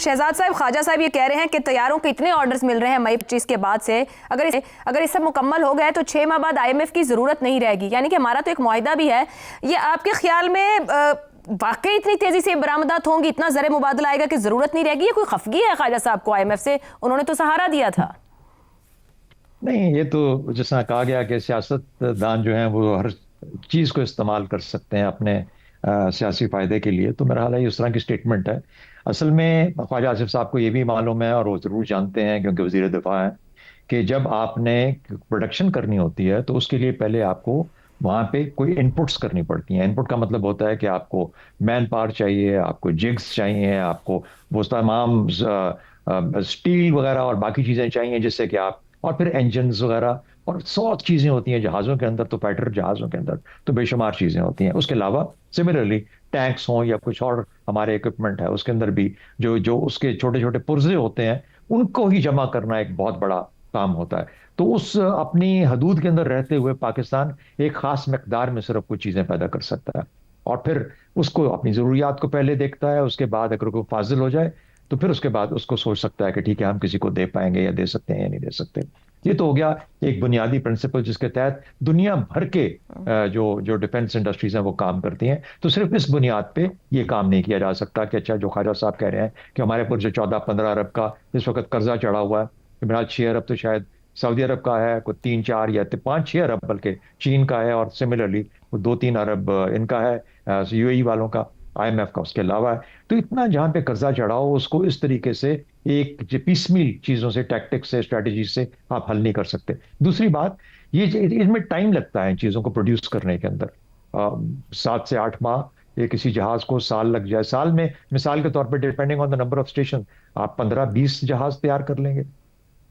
शहजाद साहब, ख्वाजा साहब ये कह रहे हैं कि तैयारों के इतने ऑर्डर्स मिल रहे हैं मई 25 के बाद से, अगर ये सब मुकम्मल हो गए तो 6 माह बाद IMF की ज़रूरत नहीं रहेगी, यानी कि हमारा तो एक मुआहिदा भी है। ये आपके ख्याल में वाकई इतनी तेजी से बरामदात होंगी, इतना ज़र मुबादला आएगा कि ज़रूरत नहीं रहेगी? ये कोई खफगी है ख्वाजा साहब को IMF से? उन्होंने तो सहारा दिया था। नहीं, ये तो जिस तरह कहा गया कि सियासतदान जो हैं वो हर चीज़ को इस्तेमाल कर सकते हैं अपने सियासी फायदे के लिए, तो मेरा ख्याल है ये उस तरह की स्टेटमेंट है। असल में ख्वाजा आसिफ साहब को ये भी मालूम है और वो ज़रूर जानते हैं क्योंकि वज़ीर दिफा हैं कि जब आपने प्रोडक्शन करनी होती है तो उसके लिए पहले आपको वहाँ पे कोई इनपुट्स करनी पड़ती हैं। इनपुट का मतलब होता है कि आपको मैन पावर चाहिए, आपको जिग्स चाहिए, आपको वो तमाम स्टील वगैरह और बाकी चीज़ें चाहिए जिससे कि आप, और फिर इंजन्स वगैरह और 100 चीज़ें होती हैं जहाज़ों के अंदर, तो फाइटर जहाज़ों के अंदर तो बेशुमार चीज़ें होती हैं। उसके अलावा सिमिलरली टैंक्स हों या कुछ और हमारे इक्विपमेंट है उसके अंदर भी जो जो उसके छोटे छोटे पुर्जे होते हैं उनको ही जमा करना एक बहुत बड़ा काम होता है। तो उस अपनी हदूद के अंदर रहते हुए पाकिस्तान एक खास मकदार में सिर्फ कुछ चीज़ें पैदा कर सकता है और फिर उसको अपनी ज़रूरियात को पहले देखता है। उसके बाद अगर कोई फाजिल हो जाए तो फिर उसके बाद उसको सोच सकता है कि ठीक है हम किसी को दे पाएंगे या दे सकते हैं या नहीं दे सकते। ये तो हो गया एक बुनियादी प्रिंसिपल जिसके तहत दुनिया भर के जो जो डिफेंस इंडस्ट्रीज हैं वो काम करती हैं। तो सिर्फ इस बुनियाद पे ये काम नहीं किया जा सकता कि अच्छा जो ख्वाजा साहब कह रहे हैं कि हमारे ऊपर जो 14-15 अरब का इस वक्त कर्जा चढ़ा हुआ है, इमरान 6 अरब तो शायद सऊदी अरब का है, कोई 3-4 या 5-6 अरब बल्कि चीन का है, और सिमिलरली 2-3 अरब इनका है, UAE वालों का, IMF का उसके अलावा है। तो इतना जहां पे कर्जा चढ़ाओ उसको इस तरीके से एक पीसमील चीजों से, टैक्टिक्स से, स्ट्रेटजी से आप हल नहीं कर सकते। दूसरी बात ये इसमें टाइम लगता है इन चीजों को प्रोड्यूस करने के अंदर। 7 से 8 माह ये किसी जहाज को साल लग जाए। साल में मिसाल के तौर पर depending on the number of station आप 15-20 जहाज तैयार कर लेंगे,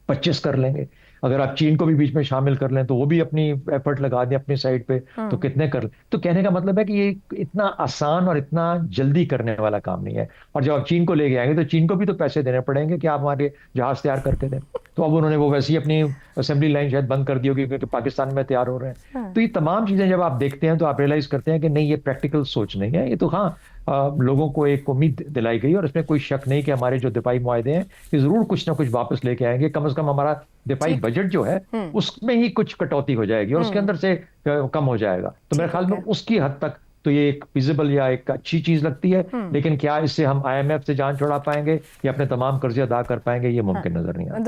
25 कर लेंगे। अगर आप चीन को भी बीच में शामिल कर लें तो वो भी अपनी एफर्ट लगा दें अपनी साइड पे, तो कितने कर। तो कहने का मतलब है कि ये इतना आसान और इतना जल्दी करने वाला काम नहीं है। और जब आप चीन को लेके आएंगे तो चीन को भी तो पैसे देने पड़ेंगे कि आप हमारे जहाज तैयार करके दें। तो अब उन्होंने वो वैसे ही अपनी असेंबली लाइन शायद बंद कर दी होगी क्योंकि पाकिस्तान में तैयार हो रहे हैं। तो ये तमाम चीजें जब आप देखते हैं तो आप रियलाइज करते हैं कि नहीं, ये प्रैक्टिकल सोच नहीं है। ये तो हाँ, लोगों को एक उम्मीद दिलाई गई और इसमें कोई शक नहीं कि हमारे जो दिफाई मुआहदे हैं ये जरूर कुछ ना कुछ वापस लेके आएंगे। कम से कम हमारा दिफाई बजट जो है उसमें ही कुछ कटौती हो जाएगी और उसके अंदर से कम हो जाएगा। तो मेरे ख्याल में उसकी हद तक तो ये एक फिजिबल या एक अच्छी चीज लगती है। लेकिन क्या इससे हम IMF से जान छुड़ा पाएंगे या अपने तमाम कर्जे अदा कर पाएंगे, ये मुमकिन नजर नहीं आता।